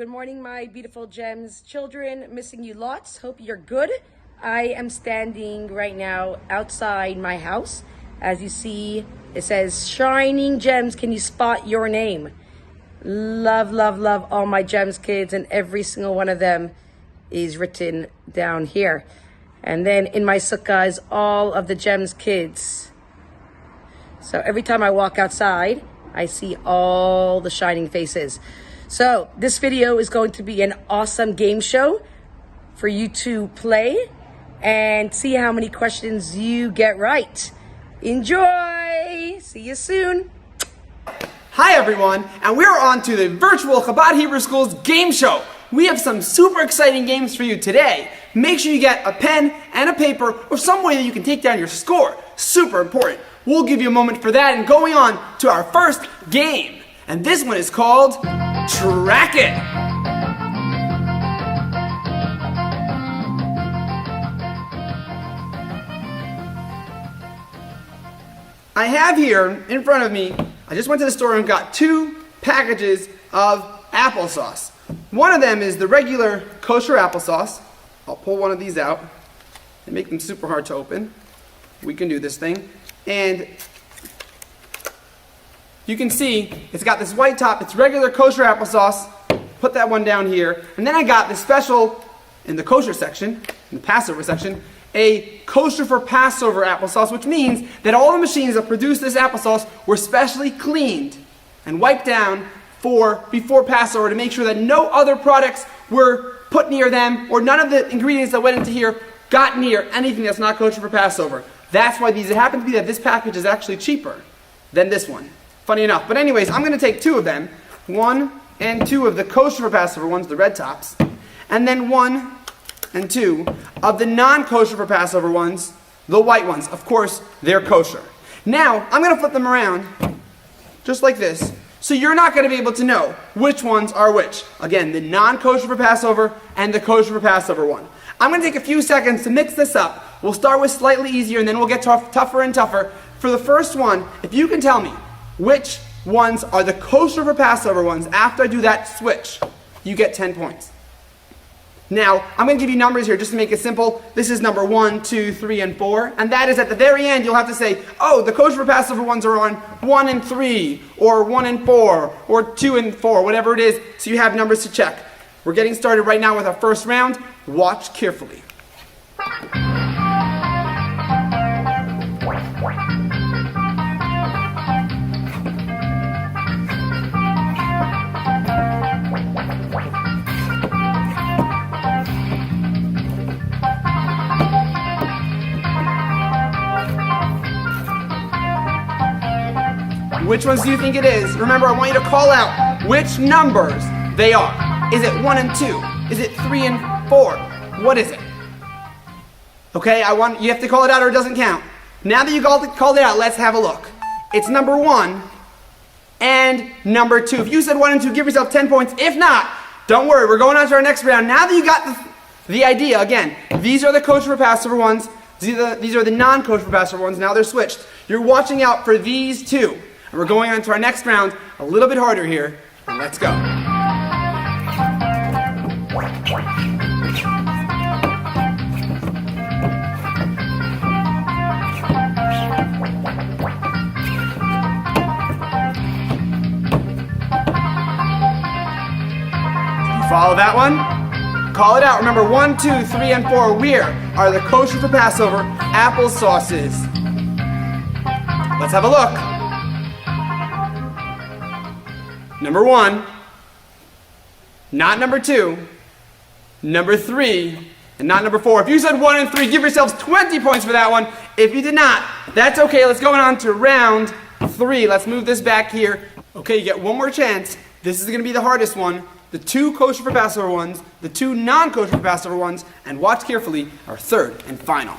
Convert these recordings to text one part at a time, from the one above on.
Good morning, my beautiful gems children. Missing you lots. Hope you're good. I am standing right now outside my house. As you see, it says Shining Gems. Can you spot your name? Love, love, love all my gems kids, and every single one of them is written down here. And then in my sukkah is all of the gems kids. So every time I walk outside, I see all the shining faces. So this video is going to be an awesome game show for you to play and see how many questions you get right. Enjoy! See you soon. Hi everyone, and we're on to the virtual Chabad Hebrew Schools game show. We have some super exciting games for you today. Make sure you get a pen and a paper or some way that you can take down your score. Super important. We'll give you a moment for that, and going on to our first game. And this one is called Track It. I have here in front of me, I just went to the store and got 2 packages of applesauce. One of them is the regular kosher applesauce. I'll pull one of these out and make them super hard to open. We can do this thing. And you can see it's got this white top. It's regular kosher applesauce. Put that one down here. And then I got this special, in the kosher section, in the Passover section, a kosher for Passover applesauce, which means that all the machines that produce this applesauce were specially cleaned and wiped down before Passover to make sure that no other products were put near them, or none of the ingredients that went into here got near anything that's not kosher for Passover. That's why it happens to be that this package is actually cheaper than this one. Funny enough. But anyways, I'm going to take 2 of them. 1 and 2 of the kosher for Passover ones, the red tops. And then 1 and 2 of the non-kosher for Passover ones, the white ones. Of course, they're kosher. Now, I'm going to flip them around, just like this. So you're not going to be able to know which ones are which. Again, the non-kosher for Passover and the kosher for Passover one. I'm going to take a few seconds to mix this up. We'll start with slightly easier, and then we'll get tougher and tougher. For the first one, if you can tell me which ones are the kosher for Passover ones after I do that switch, you get 10 points. Now, I'm going to give you numbers here just to make it simple. This is number 1, 2, 3, and 4. And that is at the very end, you'll have to say, oh, the kosher for Passover ones are on 1 and 3, or 1 and 4, or 2 and 4, whatever it is, so you have numbers to check. We're getting started right now with our first round. Watch carefully. Which ones do you think it is? Remember, I want you to call out which numbers they are. Is it 1 and 2? Is it 3 and 4? What is it? Okay, you have to call it out or it doesn't count. Now that you called it out, let's have a look. It's number 1 and number 2. If you said 1 and 2, give yourself 10 points. If not, don't worry, we're going on to our next round. Now that you got the idea, again, these are the kosher for Passover ones. These are the non-kosher for Passover ones. Now they're switched. You're watching out for these 2. And we're going on to our next round, a little bit harder here. And let's go. Follow that one. Call it out. Remember, 1, 2, 3, and 4. Where are the kosher for Passover applesauces? Let's have a look. Number 1, not number 2, number 3, and not number 4. If you said 1 and 3, give yourselves 20 points for that one. If you did not, that's okay. Let's go on to round 3. Let's move this back here. Okay, you get one more chance. This is going to be the hardest one. The 2 kosher for Passover ones, the 2 non-kosher for Passover ones, and watch carefully, our third and final.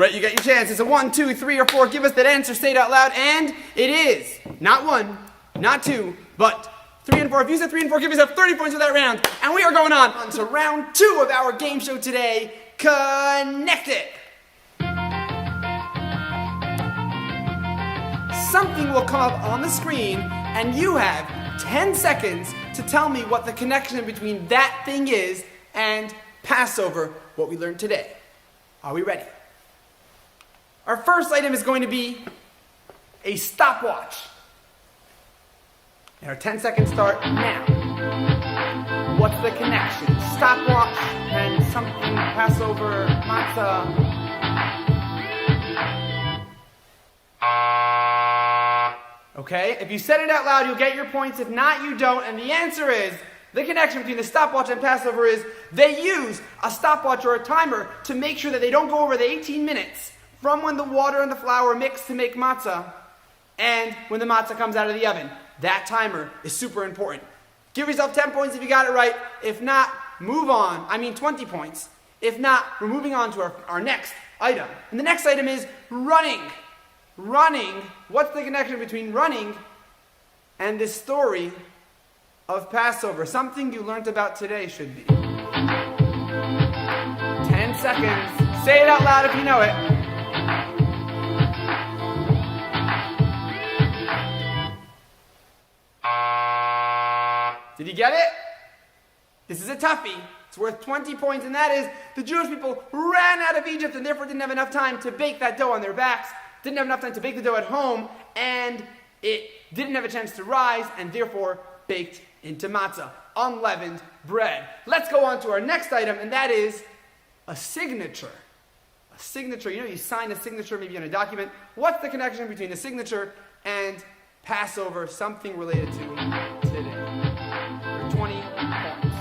But you get your chance. It's a 1, 2, 3, or 4. Give us that answer. Say it out loud. And it is not 1, not 2, but 3 and 4. If you said 3 and 4, give yourself 30 points for that round. And we are going on to round 2 of our game show today. Connect It. Something will come up on the screen, and you have 10 seconds to tell me what the connection between that thing is and Passover, what we learned today. Are we ready? Our first item is going to be a stopwatch. And our 10 seconds start now. What's the connection? Stopwatch and something, Passover, matzah. Okay, if you said it out loud, you'll get your points. If not, you don't. And the answer is, the connection between the stopwatch and Passover is they use a stopwatch or a timer to make sure that they don't go over the 18 minutes from when the water and the flour mix to make matzah and when the matzah comes out of the oven. That timer is super important. Give yourself 10 points if you got it right. If not, move on. 20 points. If not, we're moving on to our next item. And the next item is running. Running. What's the connection between running and this story of Passover? Something you learned about today should be. 10 seconds. Say it out loud if you know it. Did you get it? This is a toughie. It's worth 20 points, and that is the Jewish people ran out of Egypt and therefore didn't have enough time to bake that dough on their backs, didn't have enough time to bake the dough at home, and it didn't have a chance to rise, and therefore baked into matzah, unleavened bread. Let's go on to our next item, and that is a signature. A signature. You sign a signature maybe on a document. What's the connection between a signature and Passover? Something related to today. For 20 points.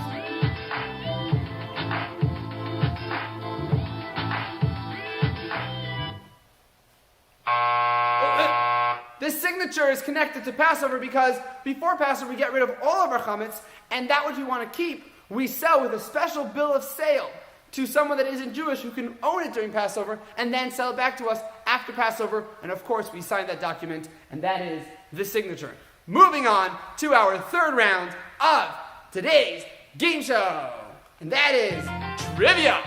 This signature is connected to Passover because before Passover we get rid of all of our chametz, and that which we want to keep we sell with a special bill of sale to someone that isn't Jewish who can own it during Passover and then sell it back to us after Passover, and of course we sign that document, and that is the signature. Moving on to our third round of today's game show, and that is trivia.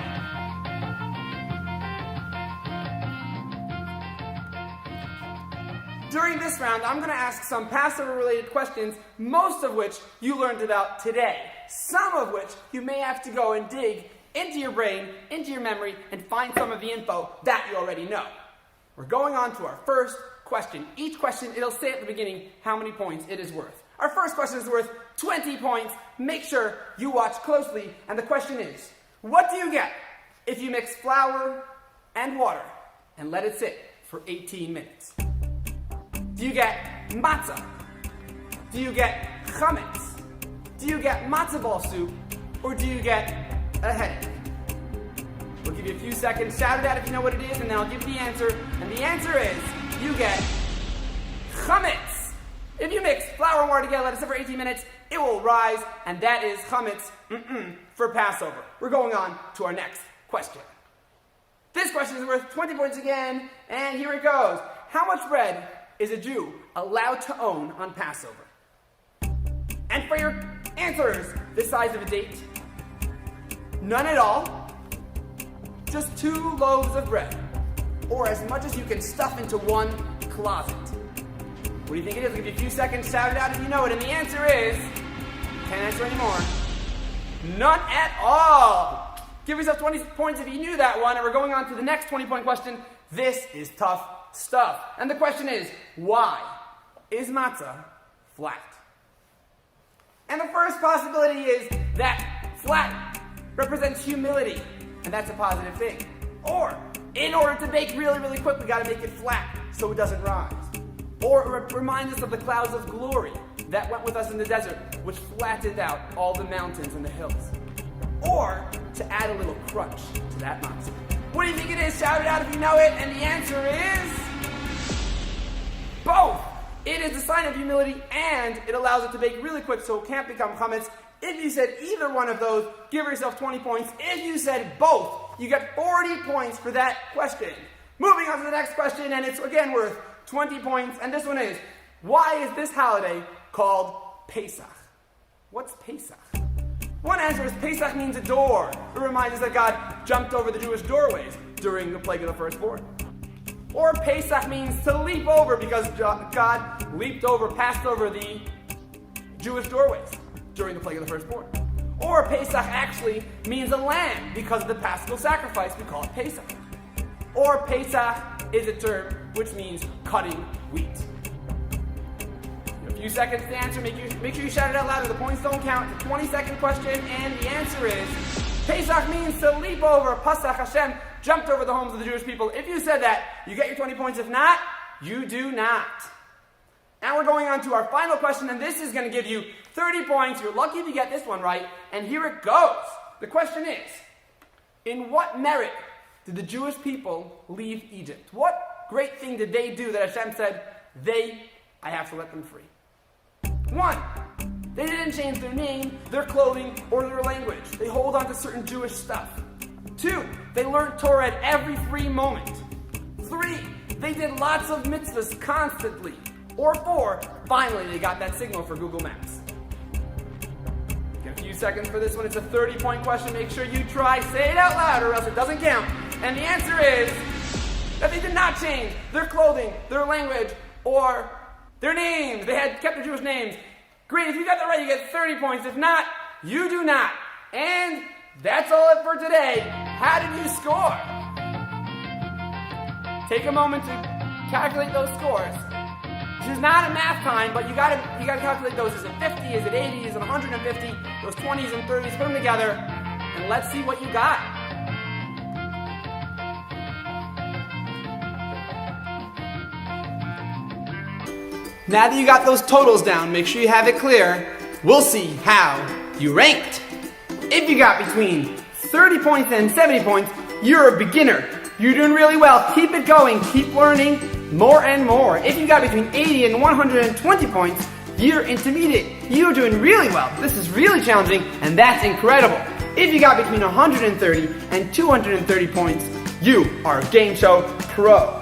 During this round, I'm going to ask some Passover-related questions, most of which you learned about today. Some of which you may have to go and dig into your brain, into your memory, and find some of the info that you already know. We're going on to our first question. Each question, it'll say at the beginning how many points it is worth. Our first question is worth 20 points. Make sure you watch closely. And the question is, what do you get if you mix flour and water and let it sit for 18 minutes? Do you get matzah? Do you get chametz? Do you get matzah ball soup? Or do you get a headache? We'll give you a few seconds. Shout it out if you know what it is, and then I'll give you the answer. And the answer is, you get chametz. If you mix flour and water together, let it sit for 18 minutes, it will rise, and that is chametz for Passover. We're going on to our next question. This question is worth 20 points again, and here it goes. How much bread is a Jew allowed to own on Passover? And for your answers, the size of a date, none at all, just 2 loaves of bread, or as much as you can stuff into one closet. What do you think it is? I'll give you a few seconds, shout it out if you know it, and the answer is, can't answer anymore, none at all. Give yourself 20 points if you knew that one, and we're going on to the next 20-point question. This is tough stuff. And the question is, why is matzah flat? And the first possibility is that flat represents humility, and that's a positive thing. Or, in order to bake really, really quick, we gotta make it flat so it doesn't rise. Or it reminds us of the clouds of glory that went with us in the desert, which flattened out all the mountains and the hills. Or to add a little crunch to that matzah. What do you think it is? Shout it out if you know it. And the answer is both. It is a sign of humility, and it allows it to bake really quick so it can't become chametz. If you said either one of those, give yourself 20 points. If you said both, you get 40 points for that question. Moving on to the next question, and it's again worth 20 points, and this one is, why is this holiday called Pesach? What's Pesach? One answer is Pesach means a door. It reminds us that God jumped over the Jewish doorways during the plague of the firstborn. Or Pesach means to leap over because God leaped over, passed over the Jewish doorways during the plague of the firstborn. Or Pesach actually means a lamb because of the Paschal sacrifice. We call it Pesach. Or Pesach is a term which means cutting wheat. A few seconds to answer. Make sure you shout it out louder. The points don't count. It's a 20-second question, and the answer is Pesach means to leap over. Pasach Hashem jumped over the homes of the Jewish people. If you said that, you get your 20 points. If not, you do not. Now we're going on to our final question, and this is going to give you 30 points. You're lucky if you get this one right, and here it goes. The question is, in what merit did the Jewish people leave Egypt? What great thing did they do that Hashem said, I have to let them free? 1, they didn't change their name, their clothing, or their language. They hold on to certain Jewish stuff. 2, they learned Torah at every free moment. 3, they did lots of mitzvahs constantly. Or 4, finally they got that signal for Google Maps. Get a few seconds for this one. It's a 30-point question. Make sure you try. Say it out loud or else it doesn't count. And the answer is that they did not change their clothing, their language, or their names. They had kept their Jewish names. Great. If you got that right, you get 30 points. If not, you do not. And that's all it for today. How did you score? Take a moment to calculate those scores. This is not a math time, but you gotta calculate those. Is it 50? Is it 80? Is it 150? Those 20s and 30s, put them together, and let's see what you got. Now that you got those totals down, make sure you have it clear. We'll see how you ranked. If you got between 30 points and 70 points, you're a beginner. You're doing really well. Keep it going. Keep learning more and more. If you got between 80 and 120 points, you're intermediate. You're doing really well. This is really challenging, and that's incredible. If you got between 130 and 230 points, you are a game show pro.